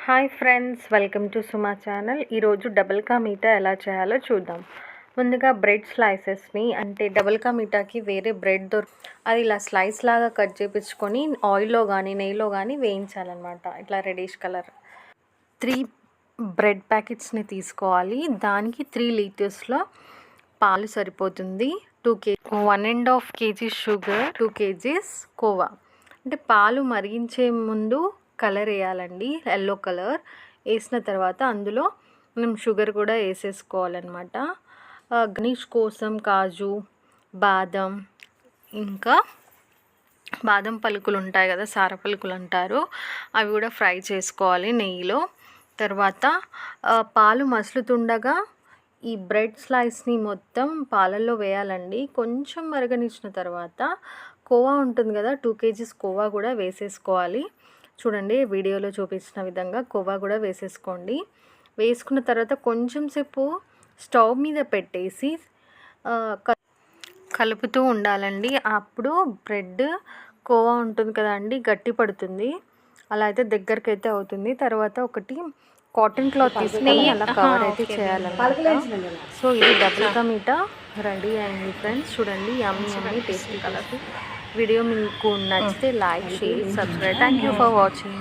Hi friends, welcome to Suma channel. ఈరోజు double ka meetha ఎలా చేయాలో చూద్దాం. ముందుగా బ్రెడ్ స్లైసెస్ని, అంటే డబుల్ కా మీఠాకి వేరే బ్రెడ్ అది ఇలా స్లైస్ లాగా కట్ చేయించుకొని ఆయిల్లో కానీ నెయ్యిలో కానీ వేయించాలన్నమాట. ఇట్లా రెడిష్ కలర్ 3 బ్రెడ్ ప్యాకెట్స్ని తీసుకోవాలి. దానికి 3 లీటర్స్లో పాలు సరిపోతుంది. 1.5 kg షుగర్, 2 kgs కోవా. అంటే పాలు మరిగించే ముందు కలర్ వేయాలండి, ఎల్లో కలర్. వేసిన తర్వాత అందులో మనం షుగర్ కూడా వేసేసుకోవాలన్నమాట. గణేష్ కోసం కాజు, బాదం, ఇంకా బాదం పలుకులు ఉంటాయి కదా, సార పలుకులు అంటారు, అవి కూడా ఫ్రై చేసుకోవాలి నెయ్యిలో. తర్వాత పాలు మసులుతుండగా ఈ బ్రెడ్ స్లైస్ని మొత్తం పాలల్లో వేయాలండి. కొంచెం మరగనిచ్చిన తర్వాత కోవా ఉంటుంది కదా, 2 kgs కోవా కూడా వేసేసుకోవాలి. చూడండి, వీడియోలో చూపించిన విధంగా కోవా కూడా వేసేసుకోండి. వేసుకున్న తర్వాత కొంచెం సేపు స్టవ్ మీద పెట్టేసి కలుపుతూ ఉండాలండి. అప్పుడు బ్రెడ్ కోవా ఉంటుంది కదండి, గట్టి పడుతుంది. అలా అయితే దగ్గరికి అయితే అవుతుంది. తర్వాత ఒకటి కాటన్ క్లాత్ తీసుకొని అలా కవర్ అయితే చేయాలన్నమాట. సో ఇది డబుల్ కా మీఠా రెడీ అయింది ఫ్రెండ్స్. చూడండి, యమ్మీ టేస్టీ కలర్. వీడియో మీకు నచ్చితే like, share, subscribe. Thank you for watching.